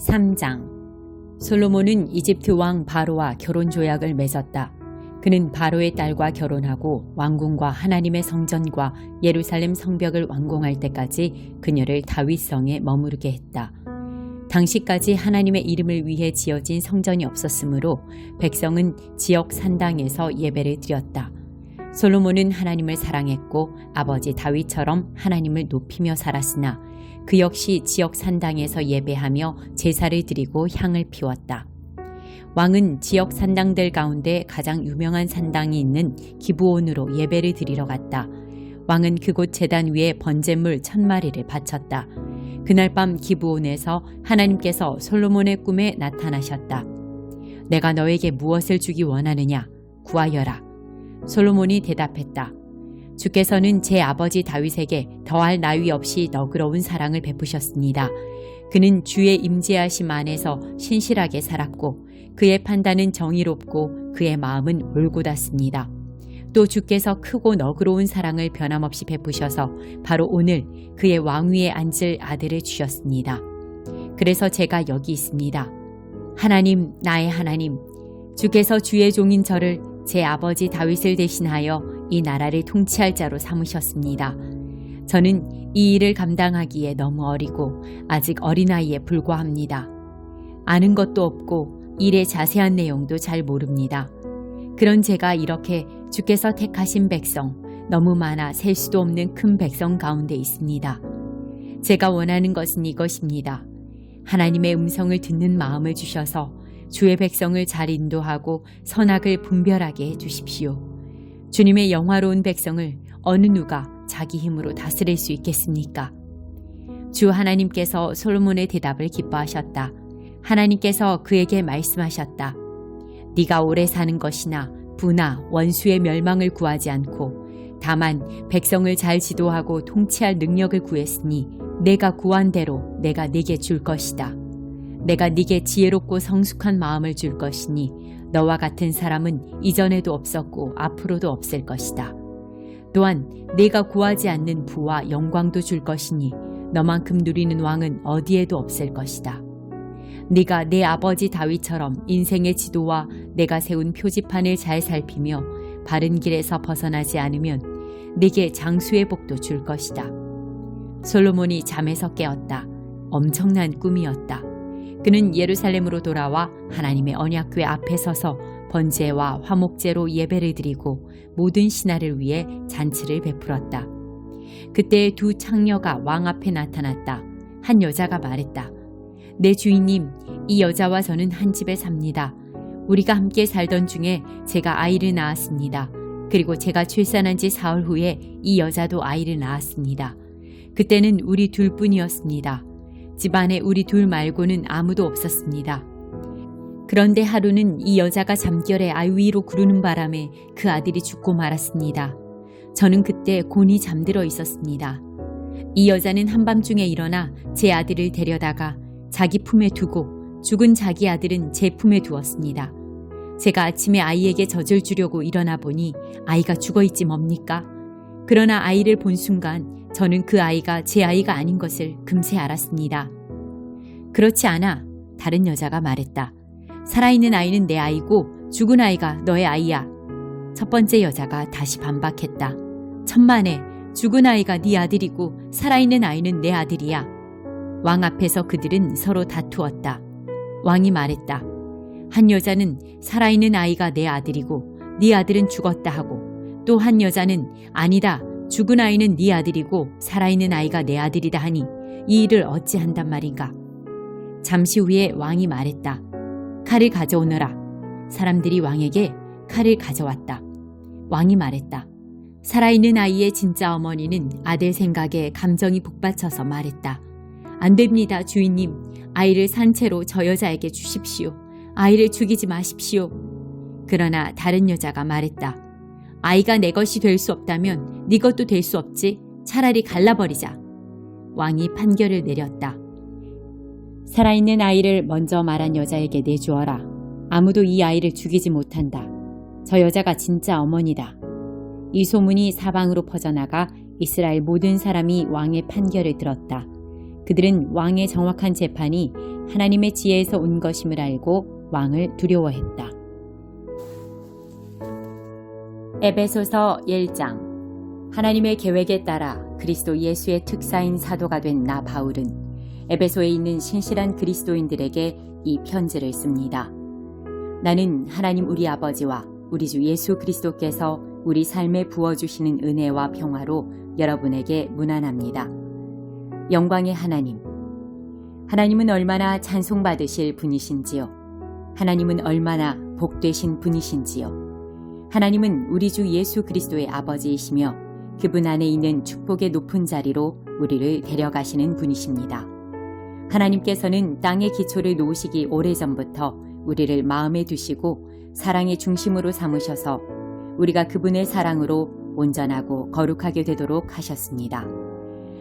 3장. 솔로몬은 이집트 왕 바로와 결혼 조약을 맺었다. 그는 바로의 딸과 결혼하고 왕궁과 하나님의 성전과 예루살렘 성벽을 완공할 때까지 그녀를 다윗성에 머무르게 했다. 당시까지 하나님의 이름을 위해 지어진 성전이 없었으므로 백성은 지역 산당에서 예배를 드렸다. 솔로몬은 하나님을 사랑했고 아버지 다윗처럼 하나님을 높이며 살았으나 그 역시 지역 산당에서 예배하며 제사를 드리고 향을 피웠다. 왕은 지역 산당들 가운데 가장 유명한 산당이 있는 기브온으로 예배를 드리러 갔다. 왕은 그곳 제단 위에 번제물 1000마리를 바쳤다. 그날 밤 기브온에서 하나님께서 솔로몬의 꿈에 나타나셨다. 내가 너에게 무엇을 주기 원하느냐? 구하여라. 솔로몬이 대답했다. 주께서는 제 아버지 다윗에게 더할 나위 없이 너그러운 사랑을 베푸셨습니다. 그는 주의 임재하심 안에서 신실하게 살았고 그의 판단은 정의롭고 그의 마음은 올곧았습니다. 또 주께서 크고 너그러운 사랑을 변함없이 베푸셔서 바로 오늘 그의 왕위에 앉을 아들을 주셨습니다. 그래서 제가 여기 있습니다. 하나님, 나의 하나님, 주께서 주의 종인 저를 제 아버지 다윗을 대신하여 이 나라를 통치할 자로 삼으셨습니다. 저는 이 일을 감당하기에 너무 어리고 아직 어린아이에 불과합니다. 아는 것도 없고 일의 자세한 내용도 잘 모릅니다. 그런 제가 이렇게 주께서 택하신 백성, 너무 많아 셀 수도 없는 큰 백성 가운데 있습니다. 제가 원하는 것은 이것입니다. 하나님의 음성을 듣는 마음을 주셔서 주의 백성을 잘 인도하고 선악을 분별하게 해주십시오. 주님의 영화로운 백성을 어느 누가 자기 힘으로 다스릴 수 있겠습니까? 주 하나님께서 솔로몬의 대답을 기뻐하셨다. 하나님께서 그에게 말씀하셨다. 네가 오래 사는 것이나 부나 원수의 멸망을 구하지 않고 다만 백성을 잘 지도하고 통치할 능력을 구했으니 내가 구한 대로 내가 네게 줄 것이다. 내가 네게 지혜롭고 성숙한 마음을 줄 것이니 너와 같은 사람은 이전에도 없었고 앞으로도 없을 것이다. 또한 네가 구하지 않는 부와 영광도 줄 것이니 너만큼 누리는 왕은 어디에도 없을 것이다. 네가 내 아버지 다윗처럼 인생의 지도와 내가 세운 표지판을 잘 살피며 바른 길에서 벗어나지 않으면 네게 장수의 복도 줄 것이다. 솔로몬이 잠에서 깨었다. 엄청난 꿈이었다. 그는 예루살렘으로 돌아와 하나님의 언약궤 앞에 서서 번제와 화목제로 예배를 드리고 모든 신하를 위해 잔치를 베풀었다. 그때 두 창녀가 왕 앞에 나타났다. 한 여자가 말했다. 내 주인님, 이 여자와 저는 한 집에 삽니다. 우리가 함께 살던 중에 제가 아이를 낳았습니다. 그리고 제가 출산한 지 사흘 후에 이 여자도 아이를 낳았습니다. 그때는 우리 둘뿐이었습니다. 집안에 우리 둘 말고는 아무도 없었습니다. 그런데 하루는 이 여자가 잠결에 아유이로 구르는 바람에 그 아들이 죽고 말았습니다. 저는 그때 곤히 잠들어 있었습니다. 이 여자는 한밤중에 일어나 제 아들을 데려다가 자기 품에 두고 죽은 자기 아들은 제 품에 두었습니다. 제가 아침에 아이에게 젖을 주려고 일어나 보니 아이가 죽어있지 뭡니까? 그러나 아이를 본 순간 저는 그 아이가 제 아이가 아닌 것을 금세 알았습니다. 그렇지 않아, 다른 여자가 말했다. 살아있는 아이는 내 아이고 죽은 아이가 너의 아이야. 첫 번째 여자가 다시 반박했다. 천만에, 죽은 아이가 네 아들이고 살아있는 아이는 내 아들이야. 왕 앞에서 그들은 서로 다투었다. 왕이 말했다. 한 여자는 살아있는 아이가 내 아들이고 네 아들은 죽었다 하고 또 한 여자는 아니다. 죽은 아이는 네 아들이고 살아있는 아이가 내 아들이다 하니 이 일을 어찌한단 말인가. 잠시 후에 왕이 말했다. 칼을 가져오너라. 사람들이 왕에게 칼을 가져왔다. 왕이 말했다. 살아있는 아이의 진짜 어머니는 아들 생각에 감정이 북받쳐서 말했다. 안 됩니다, 주인님. 아이를 산채로 저 여자에게 주십시오. 아이를 죽이지 마십시오. 그러나 다른 여자가 말했다. 아이가 내 것이 될 수 없다면 네 것도 될 수 없지. 차라리 갈라버리자. 왕이 판결을 내렸다. 살아있는 아이를 먼저 말한 여자에게 내주어라. 아무도 이 아이를 죽이지 못한다. 저 여자가 진짜 어머니다. 이 소문이 사방으로 퍼져나가 이스라엘 모든 사람이 왕의 판결을 들었다. 그들은 왕의 정확한 재판이 하나님의 지혜에서 온 것임을 알고 왕을 두려워했다. 에베소서 1장. 하나님의 계획에 따라 그리스도 예수의 특사인 사도가 된 나 바울은 에베소에 있는 신실한 그리스도인들에게 이 편지를 씁니다. 나는 하나님 우리 아버지와 우리 주 예수 그리스도께서 우리 삶에 부어주시는 은혜와 평화로 여러분에게 문안합니다. 영광의 하나님. 하나님은 얼마나 찬송받으실 분이신지요. 하나님은 얼마나 복되신 분이신지요. 하나님은 우리 주 예수 그리스도의 아버지이시며 그분 안에 있는 축복의 높은 자리로 우리를 데려가시는 분이십니다. 하나님께서는 땅의 기초를 놓으시기 오래전부터 우리를 마음에 두시고 사랑의 중심으로 삼으셔서 우리가 그분의 사랑으로 온전하고 거룩하게 되도록 하셨습니다.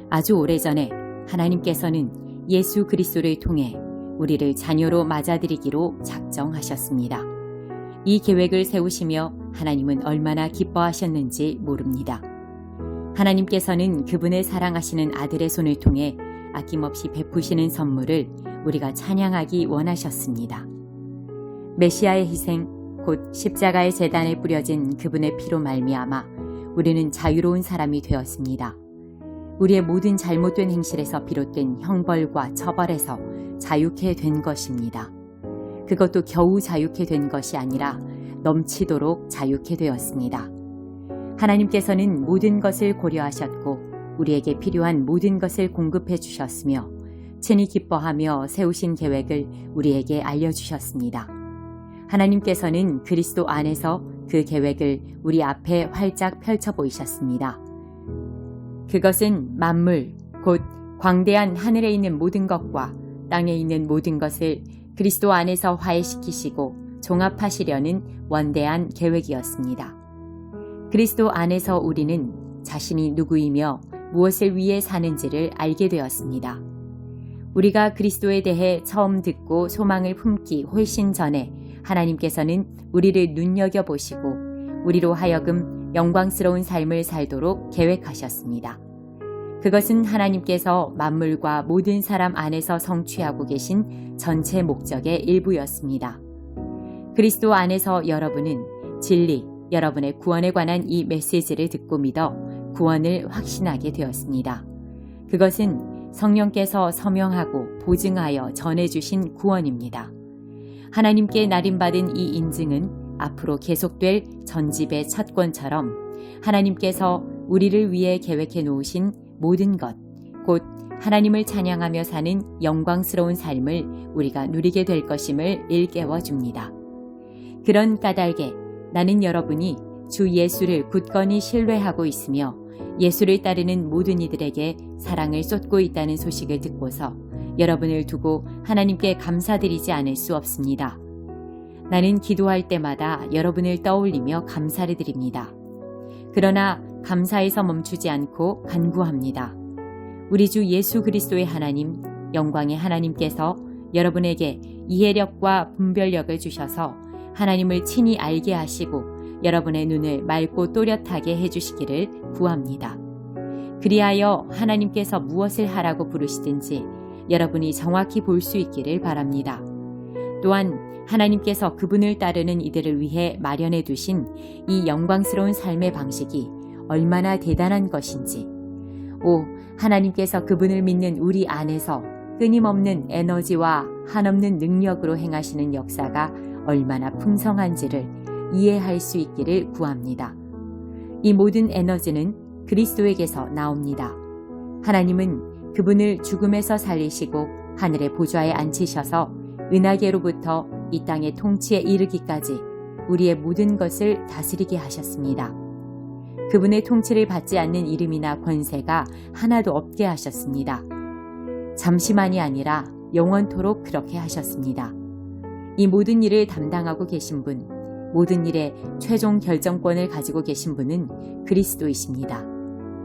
아주 오래전에 하나님께서는 예수 그리스도를 통해 우리를 자녀로 맞아들이기로 작정하셨습니다. 이 계획을 세우시며 하나님은 얼마나 기뻐하셨는지 모릅니다. 하나님께서는 그분의 사랑하시는 아들의 손을 통해 아낌없이 베푸시는 선물을 우리가 찬양하기 원하셨습니다. 메시아의 희생, 곧 십자가의 제단에 뿌려진 그분의 피로 말미암아 우리는 자유로운 사람이 되었습니다. 우리의 모든 잘못된 행실에서 비롯된 형벌과 처벌에서 자유케 된 것입니다. 그것도 겨우 자유케 된 것이 아니라 넘치도록 자유케 되었습니다. 하나님께서는 모든 것을 고려하셨고 우리에게 필요한 모든 것을 공급해 주셨으며 친히 기뻐하며 세우신 계획을 우리에게 알려주셨습니다. 하나님께서는 그리스도 안에서 그 계획을 우리 앞에 활짝 펼쳐 보이셨습니다. 그것은 만물, 곧 광대한 하늘에 있는 모든 것과 땅에 있는 모든 것을 그리스도 안에서 화해시키시고 종합하시려는 원대한 계획이었습니다. 그리스도 안에서 우리는 자신이 누구이며 무엇을 위해 사는지를 알게 되었습니다. 우리가 그리스도에 대해 처음 듣고 소망을 품기 훨씬 전에 하나님께서는 우리를 눈여겨보시고 우리로 하여금 영광스러운 삶을 살도록 계획하셨습니다. 그것은 하나님께서 만물과 모든 사람 안에서 성취하고 계신 전체 목적의 일부였습니다. 그리스도 안에서 여러분은 진리, 여러분의 구원에 관한 이 메시지를 듣고 믿어 구원을 확신하게 되었습니다. 그것은 성령께서 서명하고 보증하여 전해주신 구원입니다. 하나님께 날인받은 이 인증은 앞으로 계속될 전집의 첫 권처럼 하나님께서 우리를 위해 계획해 놓으신 모든 것, 곧 하나님을 찬양하며 사는 영광스러운 삶을 우리가 누리게 될 것임을 일깨워 줍니다. 그런 까닭에 나는 여러분이 주 예수를 굳건히 신뢰하고 있으며 예수를 따르는 모든 이들에게 사랑을 쏟고 있다는 소식을 듣고서 여러분을 두고 하나님께 감사드리지 않을 수 없습니다. 나는 기도할 때마다 여러분을 떠올리며 감사를 드립니다. 그러나 감사에서 멈추지 않고 간구합니다. 우리 주 예수 그리스도의 하나님, 영광의 하나님께서 여러분에게 이해력과 분별력을 주셔서 하나님을 친히 알게 하시고 여러분의 눈을 맑고 또렷하게 해주시기를 구합니다. 그리하여 하나님께서 무엇을 하라고 부르시든지 여러분이 정확히 볼 수 있기를 바랍니다. 또한 하나님께서 그분을 따르는 이들을 위해 마련해 두신 이 영광스러운 삶의 방식이 얼마나 대단한 것인지, 하나님께서 그분을 믿는 우리 안에서 끊임없는 에너지와 한없는 능력으로 행하시는 역사가 얼마나 풍성한지를 이해할 수 있기를 구합니다. 이 모든 에너지는 그리스도에게서 나옵니다. 하나님은 그분을 죽음에서 살리시고 하늘의 보좌에 앉히셔서 은하계로부터 이 땅의 통치에 이르기까지 우리의 모든 것을 다스리게 하셨습니다. 그분의 통치를 받지 않는 이름이나 권세가 하나도 없게 하셨습니다. 잠시만이 아니라 영원토록 그렇게 하셨습니다. 이 모든 일을 담당하고 계신 분, 모든 일의 최종 결정권을 가지고 계신 분은 그리스도이십니다.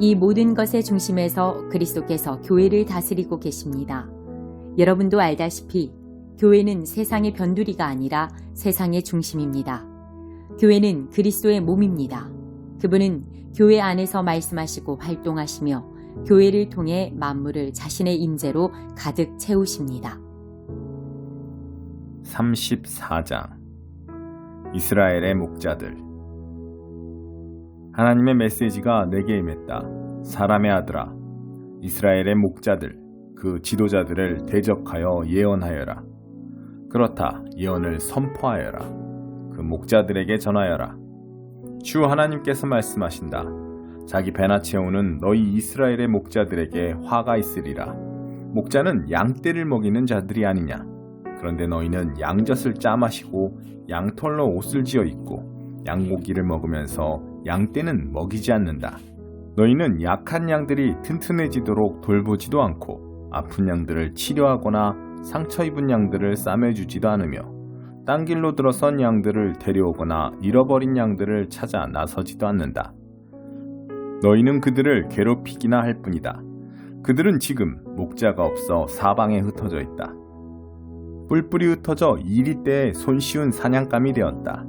이 모든 것의 중심에서 그리스도께서 교회를 다스리고 계십니다. 여러분도 알다시피 교회는 세상의 변두리가 아니라 세상의 중심입니다. 교회는 그리스도의 몸입니다. 그분은 교회 안에서 말씀하시고 활동하시며 교회를 통해 만물을 자신의 임재로 가득 채우십니다. 34장 이스라엘의 목자들. 하나님의 메시지가 내게 임했다. 사람의 아들아, 이스라엘의 목자들, 그 지도자들을 대적하여 예언하여라. 그렇다, 예언을 선포하여라. 그 목자들에게 전하여라. 주 하나님께서 말씀하신다. 자기 배나 채우는 너희 이스라엘의 목자들에게 화가 있으리라. 목자는 양떼를 먹이는 자들이 아니냐. 그런데 너희는 양젖을 짜 마시고 양털로 옷을 지어 입고 양고기를 먹으면서 양떼는 먹이지 않는다. 너희는 약한 양들이 튼튼해지도록 돌보지도 않고 아픈 양들을 치료하거나 상처 입은 양들을 싸매주지도 않으며 딴 길로 들어선 양들을 데려오거나 잃어버린 양들을 찾아 나서지도 않는다. 너희는 그들을 괴롭히기나 할 뿐이다. 그들은 지금 목자가 없어 사방에 흩어져 있다. 뿔뿔이 흩어져 이리떼에 손쉬운 사냥감이 되었다.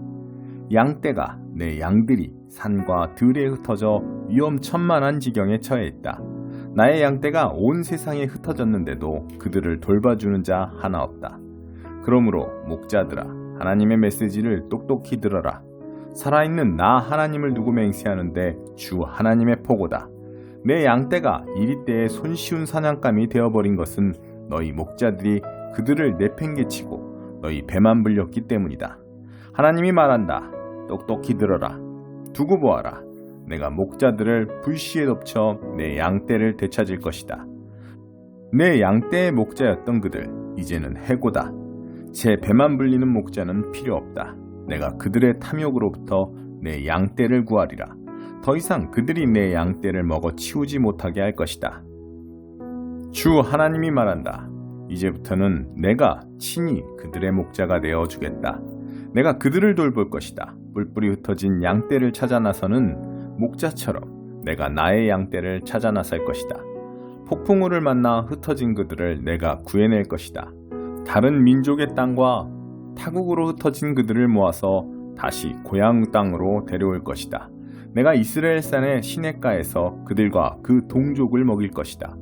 양떼가, 내 양들이 산과 들에 흩어져 위험천만한 지경에 처해 있다. 나의 양떼가 온 세상에 흩어졌는데도 그들을 돌봐주는 자 하나 없다. 그러므로 목자들아, 하나님의 메시지를 똑똑히 들어라. 살아있는 나 하나님을 두고 맹세하는데 주 하나님의 포고다. 내 양떼가 이리떼에 손쉬운 사냥감이 되어버린 것은 너희 목자들이 그들을 내팽개치고 너희 배만 불렸기 때문이다. 하나님이 말한다. 똑똑히 들어라. 두고 보아라. 내가 목자들을 불시에 덮쳐 내 양떼를 되찾을 것이다. 내 양떼의 목자였던 그들, 이제는 해고다. 제 배만 불리는 목자는 필요 없다. 내가 그들의 탐욕으로부터 내 양떼를 구하리라. 더 이상 그들이 내 양떼를 먹어 치우지 못하게 할 것이다. 주 하나님이 말한다. 이제부터는 내가 친히 그들의 목자가 되어 주겠다. 내가 그들을 돌볼 것이다. 뿔뿔이 흩어진 양떼를 찾아 나서는 목자처럼 내가 나의 양떼를 찾아 나설 것이다. 폭풍우를 만나 흩어진 그들을 내가 구해낼 것이다. 다른 민족의 땅과 타국으로 흩어진 그들을 모아서 다시 고향 땅으로 데려올 것이다. 내가 이스라엘 산의 시냇가에서 그들과 그 동족을 먹일 것이다.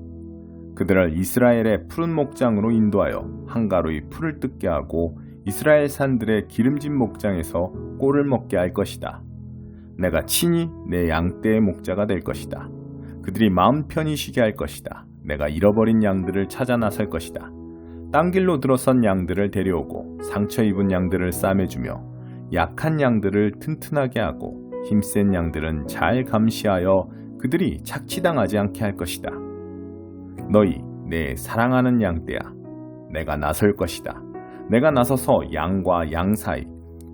그들을 이스라엘의 푸른 목장으로 인도하여 한가로이 풀을 뜯게 하고 이스라엘 산들의 기름진 목장에서 꼴을 먹게 할 것이다. 내가 친히 내 양떼의 목자가 될 것이다. 그들이 마음 편히 쉬게 할 것이다. 내가 잃어버린 양들을 찾아 나설 것이다. 딴 길로 들어선 양들을 데려오고 상처 입은 양들을 싸매주며 약한 양들을 튼튼하게 하고 힘센 양들은 잘 감시하여 그들이 착취당하지 않게 할 것이다. 너희 내 사랑하는 양떼야, 내가 나설 것이다. 내가 나서서 양과 양 사이,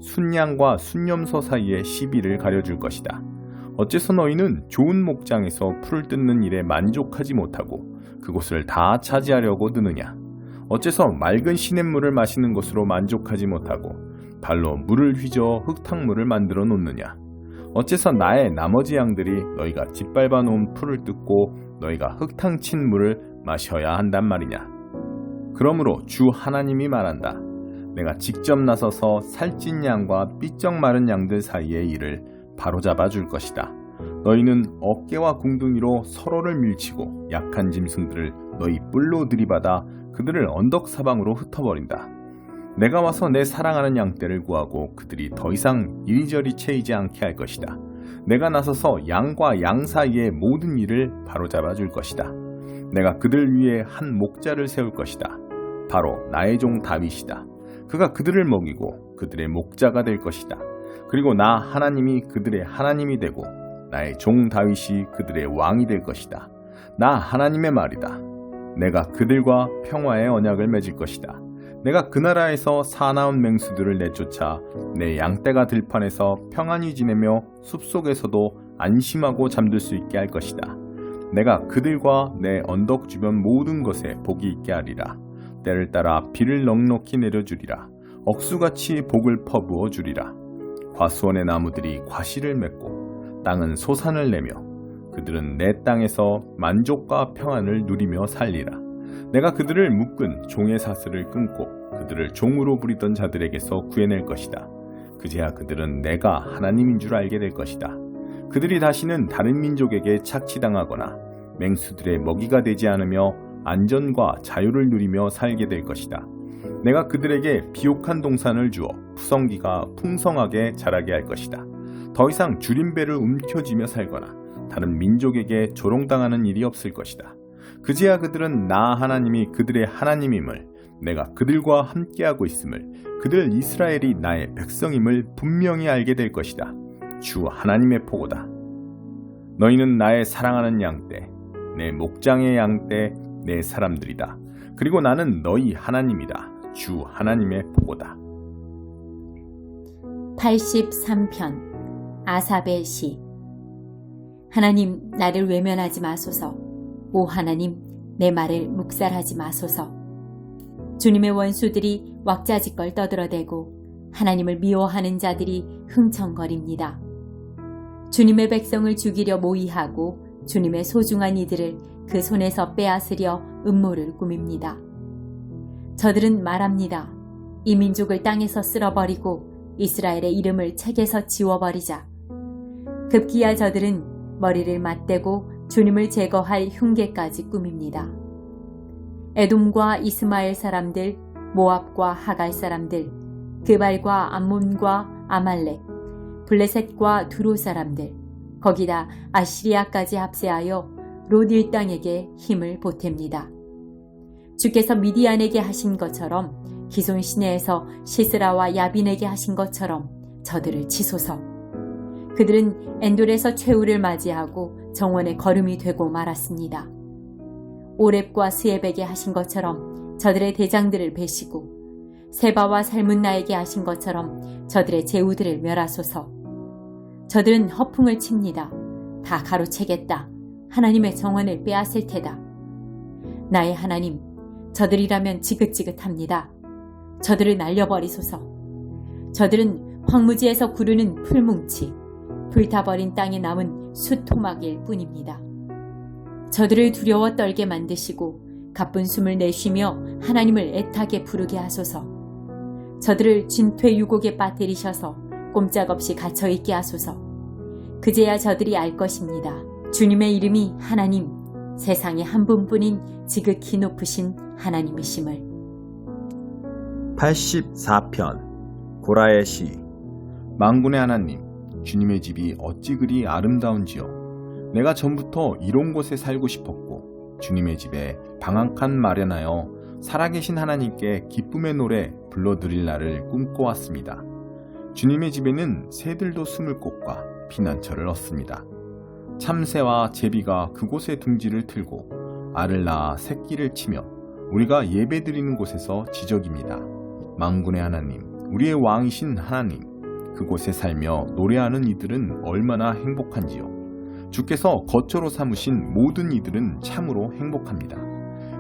순양과 순염소 사이에 시비를 가려줄 것이다. 어째서 너희는 좋은 목장에서 풀을 뜯는 일에 만족하지 못하고 그곳을 다 차지하려고 드느냐? 어째서 맑은 시냇물을 마시는 것으로 만족하지 못하고 발로 물을 휘저어 흙탕물을 만들어 놓느냐? 어째서 나의 나머지 양들이 너희가 짓밟아 놓은 풀을 뜯고 너희가 흙탕 친 물을 마셔야 한단 말이냐? 그러므로 주 하나님이 말한다. 내가 직접 나서서 살찐 양과 삐쩍 마른 양들 사이의 일을 바로잡아 줄 것이다. 너희는 어깨와 궁둥이로 서로를 밀치고 약한 짐승들을 너희 뿔로 들이받아 그들을 언덕 사방으로 흩어버린다. 내가 와서 내 사랑하는 양떼를 구하고 그들이 더 이상 이리저리 채이지 않게 할 것이다. 내가 나서서 양과 양 사이의 모든 일을 바로잡아 줄 것이다. 내가 그들 위에 한 목자를 세울 것이다. 바로 나의 종 다윗이다. 그가 그들을 먹이고 그들의 목자가 될 것이다. 그리고 나 하나님이 그들의 하나님이 되고 나의 종 다윗이 그들의 왕이 될 것이다. 나 하나님의 말이다. 내가 그들과 평화의 언약을 맺을 것이다. 내가 그 나라에서 사나운 맹수들을 내쫓아 내 양떼가 들판에서 평안히 지내며 숲속에서도 안심하고 잠들 수 있게 할 것이다. 내가 그들과 내 언덕 주변 모든 것에 복이 있게 하리라. 때를 따라 비를 넉넉히 내려주리라. 억수같이 복을 퍼부어 주리라. 과수원의 나무들이 과실을 맺고 땅은 소산을 내며 그들은 내 땅에서 만족과 평안을 누리며 살리라. 내가 그들을 묶은 종의 사슬을 끊고 그들을 종으로 부리던 자들에게서 구해낼 것이다. 그제야 그들은 내가 하나님인 줄 알게 될 것이다. 그들이 다시는 다른 민족에게 착취당하거나 맹수들의 먹이가 되지 않으며 안전과 자유를 누리며 살게 될 것이다. 내가 그들에게 비옥한 동산을 주어 푸성기가 풍성하게 자라게 할 것이다. 더 이상 주림배를 움켜쥐며 살거나 다른 민족에게 조롱당하는 일이 없을 것이다. 그제야 그들은 나 하나님이 그들의 하나님임을, 내가 그들과 함께하고 있음을, 그들 이스라엘이 나의 백성임을 분명히 알게 될 것이다. 주 하나님의 보고다. 너희는 나의 사랑하는 양떼, 내 목장의 양떼, 내 사람들이다. 그리고 나는 너희 하나님이다. 주 하나님의 보고다. 83편 아삽의 시. 하나님, 나를 외면하지 마소서. 오 하나님, 내 말을 묵살하지 마소서. 주님의 원수들이 왁자지껄 떠들어대고 하나님을 미워하는 자들이 흥청거립니다. 주님의 백성을 죽이려 모의하고 주님의 소중한 이들을 그 손에서 빼앗으려 음모를 꾸밉니다. 저들은 말합니다. 이 민족을 땅에서 쓸어버리고 이스라엘의 이름을 책에서 지워버리자. 급기야 저들은 머리를 맞대고 주님을 제거할 흉계까지 꾸밉니다. 에돔과 이스마엘 사람들, 모압과 하갈 사람들, 그발과 암몬과 아말렉, 블레셋과 두로 사람들, 거기다 아시리아까지 합세하여 롯 일당에게 힘을 보탭니다. 주께서 미디안에게 하신 것처럼 기손 시내에서 시스라와 야빈에게 하신 것처럼 저들을 치소서. 그들은 엔돌에서 최후를 맞이하고 정원의 거름이 되고 말았습니다. 오렙과 스앱에게 하신 것처럼 저들의 대장들을 베시고 세바와 살문나에게 하신 것처럼 저들의 제후들을 멸하소서. 저들은 허풍을 칩니다. 다 가로채겠다. 하나님의 정원을 빼앗을 테다. 나의 하나님, 저들이라면 지긋지긋합니다. 저들을 날려버리소서. 저들은 황무지에서 구르는 풀뭉치, 불타버린 땅에 남은 숫토막일 뿐입니다. 저들을 두려워 떨게 만드시고 가쁜 숨을 내쉬며 하나님을 애타게 부르게 하소서. 저들을 진퇴 유곡에 빠뜨리셔서 꼼짝없이 갇혀있게 하소서. 그제야 저들이 알 것입니다. 주님의 이름이 하나님, 세상에 한 분뿐인 지극히 높으신 하나님이심을. 84편 고라의 시. 만군의 하나님, 주님의 집이 어찌 그리 아름다운지요. 내가 전부터 이런 곳에 살고 싶었고 주님의 집에 방 한 칸 마련하여 살아계신 하나님께 기쁨의 노래 불러드릴 날을 꿈꿔왔습니다. 주님의 집에는 새들도 숨을 곳과 피난처를 얻습니다. 참새와 제비가 그곳에 둥지를 틀고 알을 낳아 새끼를 치며 우리가 예배드리는 곳에서 지적입니다. 만군의 하나님, 우리의 왕이신 하나님, 그곳에 살며 노래하는 이들은 얼마나 행복한지요. 주께서 거처로 삼으신 모든 이들은 참으로 행복합니다.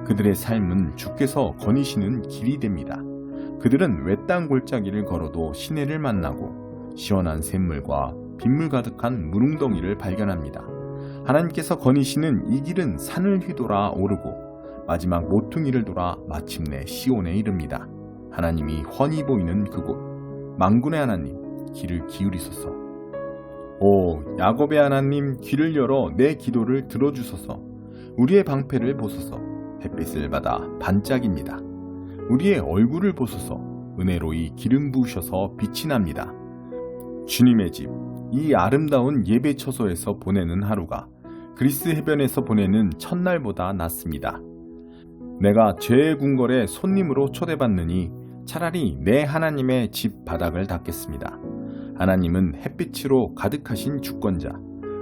그들의 삶은 주께서 거니시는 길이 됩니다. 그들은 외딴 골짜기를 걸어도 시내를 만나고 시원한 샘물과 빗물 가득한 물웅덩이를 발견합니다. 하나님께서 거니시는 이 길은 산을 휘돌아 오르고 마지막 모퉁이를 돌아 마침내 시온에 이릅니다. 하나님이 훤히 보이는 그곳, 만군의 하나님, 귀를 기울이소서. 오 야곱의 하나님, 귀를 열어 내 기도를 들어주소서. 우리의 방패를 보소서. 햇빛을 받아 반짝입니다. 우리의 얼굴을 보소서. 은혜로이 기름 부으셔서 빛이 납니다. 주님의 집, 이 아름다운 예배 처소에서 보내는 하루가 그리스 해변에서 보내는 첫날보다 낫습니다. 내가 죄의 궁궐에 손님으로 초대받느니 차라리 내 하나님의 집 바닥을 닦겠습니다. 하나님은 햇빛으로 가득하신 주권자,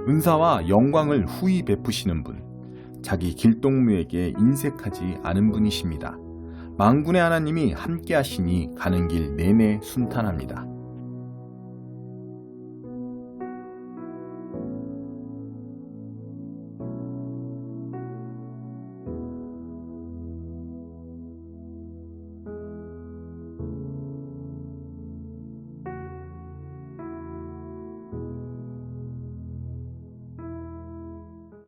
은사와 영광을 후히 베푸시는 분, 자기 길동무에게 인색하지 않은 분이십니다. 만군의 하나님이 함께 하시니 가는 길 내내 순탄합니다.